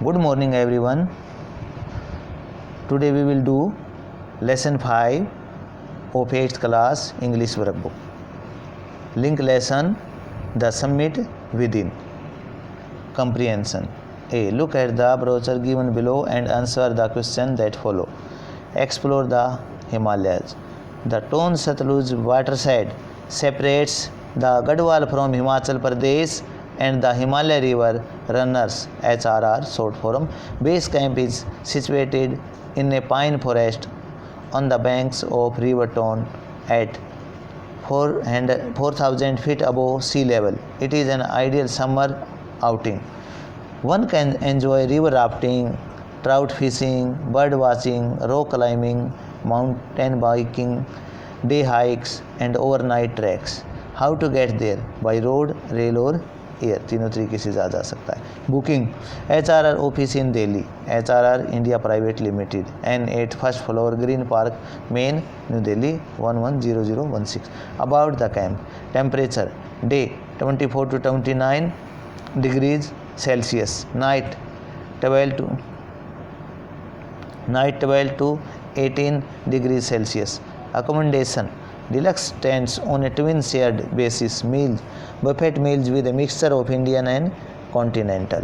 Good morning everyone. Today we will do lesson 5 of 8th class English workbook. Link lesson The Summit Within. Comprehension. A. Look at the brochure given below and answer the question that follow. Explore the Himalayas. The Ton Satluj watershed separates the Gadwal from Himachal Pradesh and the Himalaya river runners HRR short form. Base camp is situated in a pine forest on the banks of river Ton at 4,000 feet above sea level. It is an ideal summer outing. One can enjoy river rafting, trout fishing, bird watching, rock climbing, mountain biking, day hikes and overnight treks. How to get there? By road, rail और air, तीनों तरीके से जा सकता है. Booking HRR office in Delhi, HRR India private limited, N8 first floor, green park, main, new Delhi 110016. About the camp. Temperature day 24 to 29 degrees Celsius, night 12 to 18 degrees Celsius. Accommodation deluxe tents on a twin shared basis, meals, buffet meals with a mixture of Indian and continental.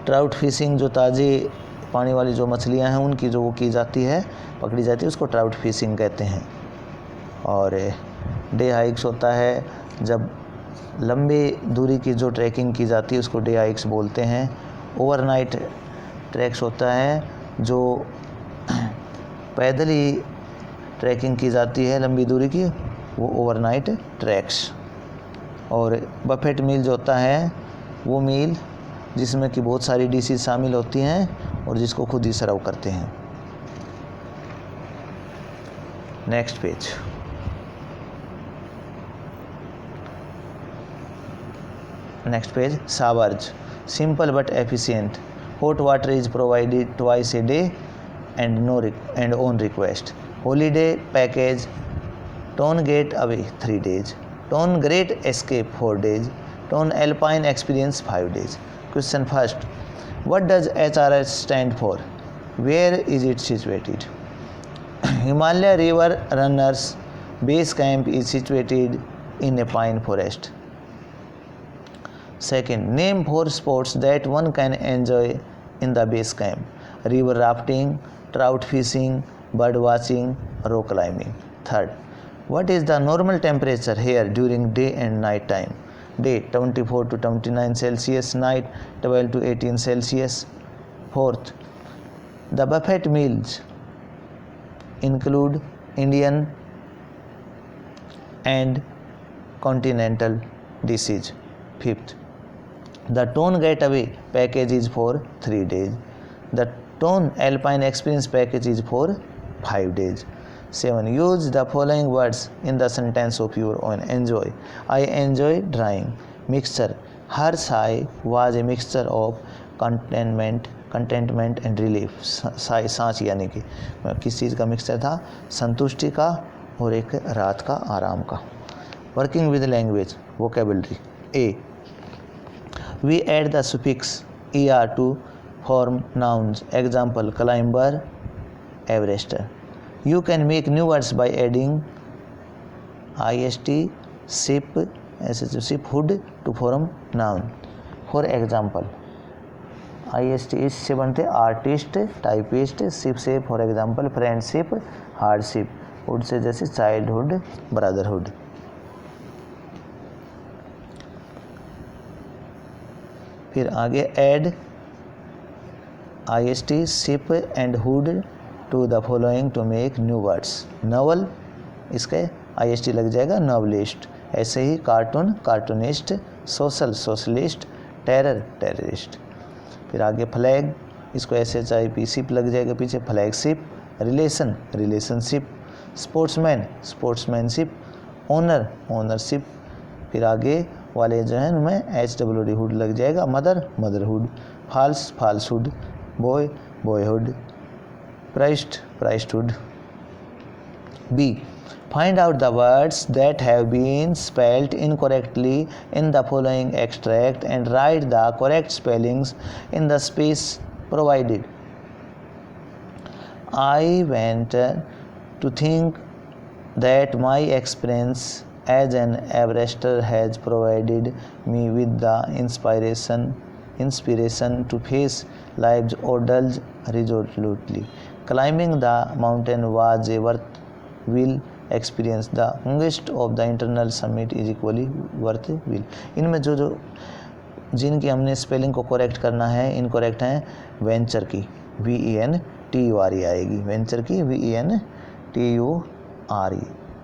Trout fishing, जो ताज़े पानी वाली जो मछलियां हैं उनकी जो वो की जाती है, पकड़ी जाती है, उसको ट्राउट फिशिंग कहते हैं. और डे हाइक्स होता है जब लंबी दूरी की जो ट्रैकिंग की जाती है उसको डे हाइक्स बोलते हैं. ओवरनाइट ट्रैक्स होता है जो पैदल ही ट्रैकिंग की जाती है लंबी दूरी की, वो ओवरनाइट ट्रैक्स. और बफेट मील जो होता है वो मील जिसमें कि बहुत सारी डिशेज शामिल होती हैं और जिसको खुद ही सर्व करते हैं. Next page. Showers. Simple but efficient. Hot water is provided twice a day and on request. Holiday package. Ton Getaway 3 days. Ton Great Escape 4 days. Ton Alpine Experience 5 days. Question first. What does HRS stand for? Where is it situated? Himalaya River Runners Base Camp is situated in a pine forest. Second, name 4 sports that one can enjoy in the base camp. River rafting, trout fishing, bird watching, rock climbing. Third, what is the normal temperature here during day and night time? Day 24 to 29 Celsius, night 12 to 18 Celsius. Fourth, the buffet meals include Indian and continental dishes. Fifth, the Ton Getaway package is for 3 days. The Ton Alpine Experience package is for 5 days. 7. Use the following words in the sentence of your own. Enjoy. I enjoy drawing. Mixture. Her sigh was a mixture of contentment and relief. sigh सांच यानी कि किस चीज़ का mixture था? संतुष्टि का और एक रात का आराम का. Working with language. Vocabulary. A. We add the suffix er to form nouns. Example: climber, Everester. You can make new words by adding ist, ship, hood to form noun. For example, ist is से बनते artist, typist, ship से for example friendship, hardship, hood से जैसे childhood, brotherhood. फिर आगे add ist, ship and hood to the following to make new words. Novel, इसके ist लग जाएगा, नॉवलिस्ट. ऐसे ही cartoon, cartoonist, social, socialist, terror, terrorist. फिर आगे फ्लैग, इसको SHIP, शिप लग जाएगा पीछे, flagship. Relation, relationship. Sportsman, sportsmanship. Owner, ownership. फिर आगे वाले जो हैं उनमें HWD हुड लग जाएगा, mother, motherhood. False, falsehood. Boy, boyhood. Priest, priesthood. B. Find out the words that have been spelled incorrectly in the following extract and write the correct spellings in the space provided. I went to think that my experience as an Everester has provided me with the inspiration to face life's ordeals resolutely. Climbing the mountain was a worthwhile experience. The longest of the internal summit is equally worthwhile. इनमें जो जिनकी हमने spelling को correct करना है incorrect हैं venture की VENTURE आएगी, वेंचर की VENTURE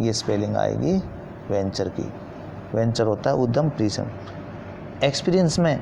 ये स्पेलिंग आएगी वेंचर की। वेंचर होता है उद्यम परिश्रम। एक्सपीरियंस में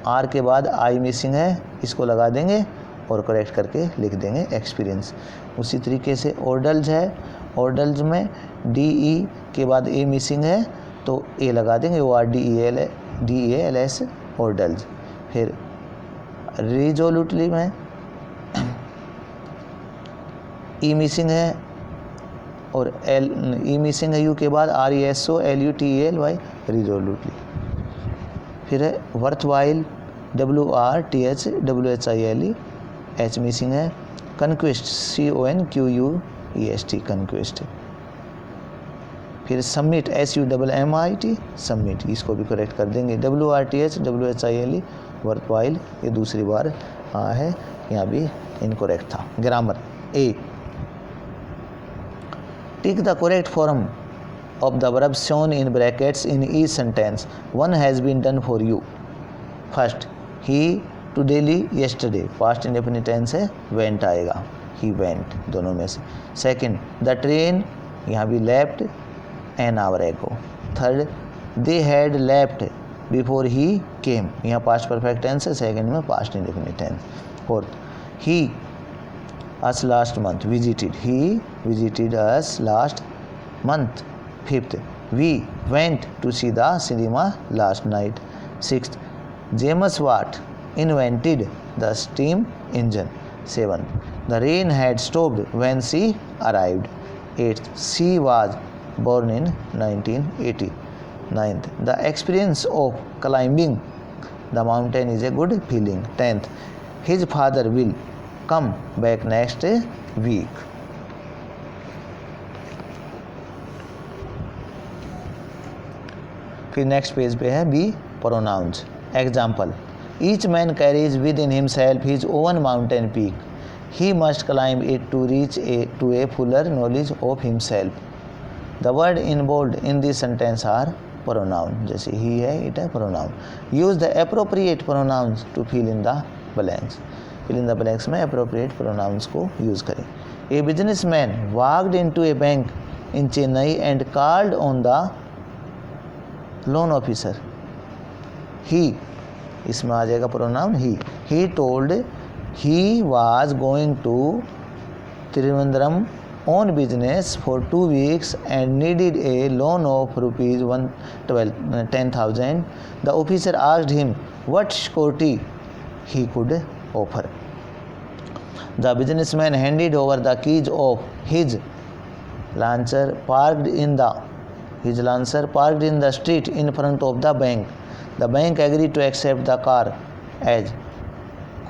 आर के बाद आई मिसिंग है, इसको लगा देंगे और करेक्ट करके लिख देंगे एक्सपीरियंस। उसी तरीके से ऑर्डल्स है, ऑर्डल्स में DE के बाद ए मिसिंग है तो ए लगा देंगे ORDEALS ऑर्डल्स। फिर रिजोल्यूटली में ई मिसिंग है और ई मिसिंग है यू के बाद RESOLUTELY रिजोल्यूटली। फिर है वर्थवाइल WRTHWHILE H मिसिंग है। Conquest CONQUEST conquest. फिर सबमिट SUMMIT सबमिट, इसको भी करेक्ट कर देंगे। WRTHWHILE वर्थवाइल ये दूसरी बार है, यहाँ भी इनकरेक्ट था। Grammar A, tick the correct form of the verbs shown in brackets in each sentence. One has been done for you. First, he to Delhi yesterday. Past indefinite tense है, went आएगा, he went दोनों में से। Second, the train यहाँ भी left an hour ago. Third, they had left before he came. यहाँ past perfect tense है, second में past indefinite tense. Fourth, he us last month visited. He visited us last month. Fifth, we went to see the cinema last night. Sixth, James Watt invented the steam engine. Seventh, the rain had stopped when she arrived. Eighth, she was born in 1980. Ninth, the experience of climbing the mountain is a good feeling. Tenth, his father will come back next week. फिर next page पे है B pronouns. Example, each man carries within himself his own mountain peak, he must climb it to reach to a fuller knowledge of himself. The word involved in this sentence are pronoun, जैसे he है it है pronoun. Use the appropriate pronouns to fill in the blanks, fill in the blanks में appropriate pronouns को use करें। A businessman walked into A bank in Chennai and called on the loan officer. He इसमें आ जाएगा pronoun he told he was going to Trivandrum on business for 2 weeks and needed a loan of ₹10,000। The officer asked him what security he could offer. The businessman handed over the keys of his launcher parked in the street in front of the bank. The bank agreed to accept the car as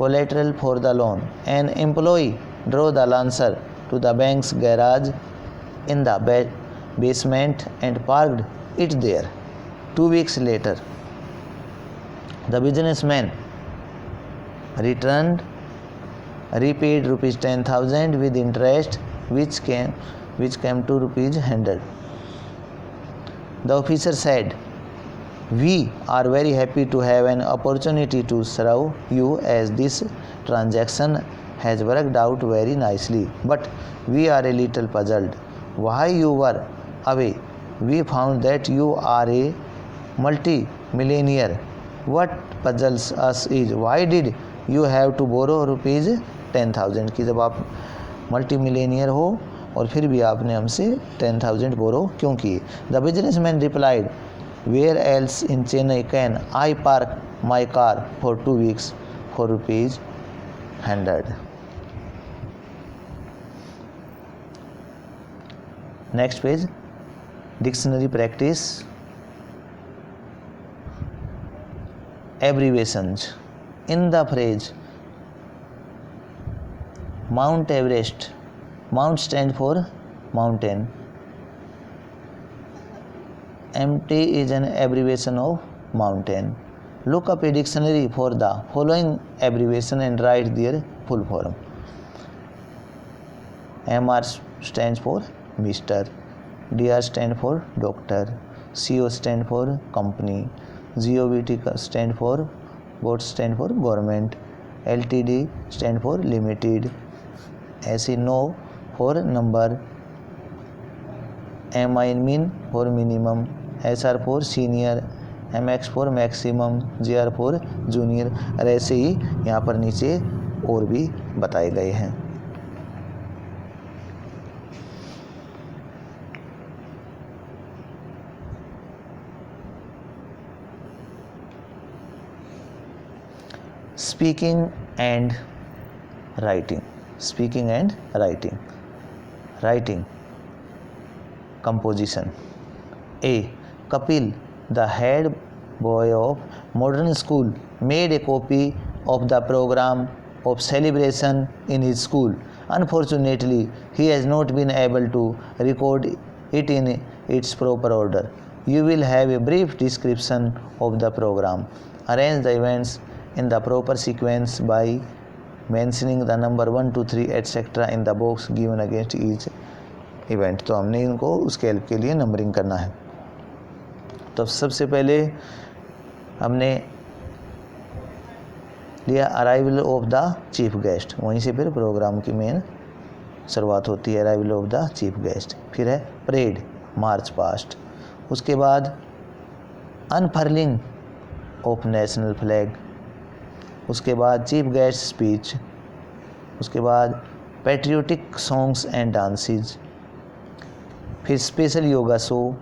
collateral for the loan. An employee drove the Lancer to the bank's garage in the basement and parked it there. 2 weeks later, the businessman repaid ₹10,000 with interest, which came to ₹100. The officer said, "We are very happy to have an opportunity to serve you as this transaction has worked out very nicely, but we are a little puzzled why you were away. We found that you are a multi-millionaire. What puzzles us is why did you have to borrow ₹10,000 कि जब आप multi Millionaire हो और फिर भी आपने हमसे 10,000 borrow क्यों किए। The businessman replied, where else in Chennai can I park my car for 2 weeks for ₹100। Next page, dictionary practice, abbreviations in the phrase Mount Everest, mount stand for mountain, MT is an abbreviation of mountain. Look up a dictionary for the following abbreviation and write their full form. MR stands for Mr. DR stands for doctor. CO stands for company. GOVT stands for GOT stands for government. LTD stands for limited. SE no for number. MI mean for minimum. SR for senior, MX for maximum, GR for junior. और ऐसे ही यहाँ पर नीचे और भी बताए गए हैं। Speaking and writing, speaking and writing, writing composition. A. Kapil, the head boy of modern school, made a copy of the program of celebration in his school. Unfortunately, he has not been able to record it in its proper order. You will have a brief description of the program. Arrange the events in the proper sequence by mentioning the number 1, 2, 3, etc. in the box given against each event. तो हमने इनको उसके help के लिए numbering करना है। तो सबसे पहले हमने लिया arrival of the chief guest, वहीं से फिर प्रोग्राम की मेन शुरुआत होती है, arrival of the chief guest. फिर है परेड, मार्च पास्ट। उसके बाद अनफर्लिंग ऑफ नेशनल फ्लैग। उसके बाद चीफ गेस्ट स्पीच। उसके बाद पैट्रियोटिक सॉन्ग्स एंड डांसेस। फिर स्पेशल योगा शो।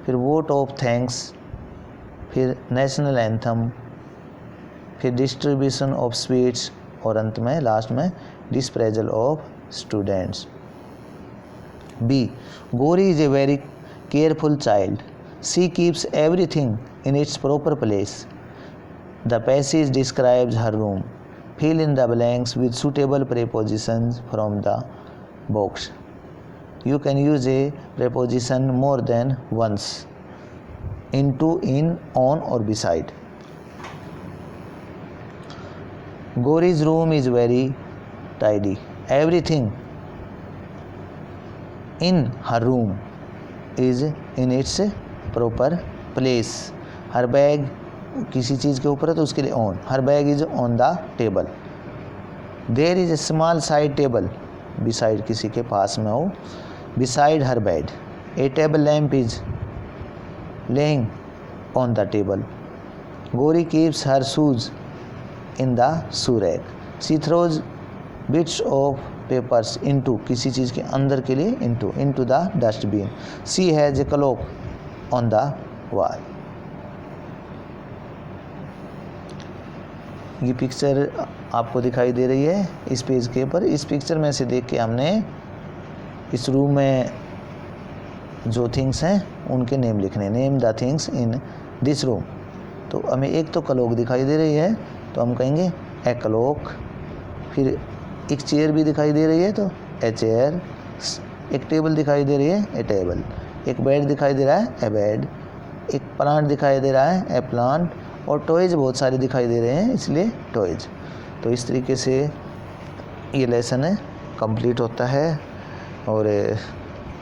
फिर वोट ऑफ थैंक्स। फिर नेशनल एंथम। फिर डिस्ट्रीब्यूशन ऑफ स्वीट्स। और अंत में लास्ट में dispersal of students. B. Gauri is a very careful child. She keeps everything in its proper place. The passage describes her room. Fill in the blanks with suitable prepositions from the box. You can use a preposition more than once. Into, in, on or beside. Gauri's room is very tidy. Everything in her room is in its proper place. Her bag किसी चीज़ के ऊपर है तो उसके लिए on. Her bag is on the table. There is a small side table. Beside किसी के पास में हो. Beside her bed. A table lamp is laying on the table. Gauri keeps her shoes in the shoe rack. She throws bits of papers into किसी चीज़ के अंदर के लिए into the dustbin. She has a clock on the wall. ये picture आपको दिखाई दे रही है इस पेज के ऊपर। इस पिक्चर में से देख के हमने इस रूम में जो थिंग्स हैं उनके नेम लिखने। Name the things in this room. तो हमें एक तो क्लॉक दिखाई दे रही है तो हम कहेंगे ए क्लॉक। फिर एक चेयर भी दिखाई दे रही है तो ए चेयर। एक टेबल दिखाई दे रही है ए टेबल। एक बेड दिखाई दे रहा है ए बेड। एक प्लांट दिखाई दे रहा है ए प्लांट। और टॉयज़ बहुत सारे दिखाई दे रहे हैं इसलिए टॉयज़। तो इस तरीके से ये लेसन है कंप्लीट होता है और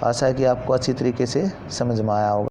आशा है कि आपको अच्छी तरीके से समझ में आया होगा।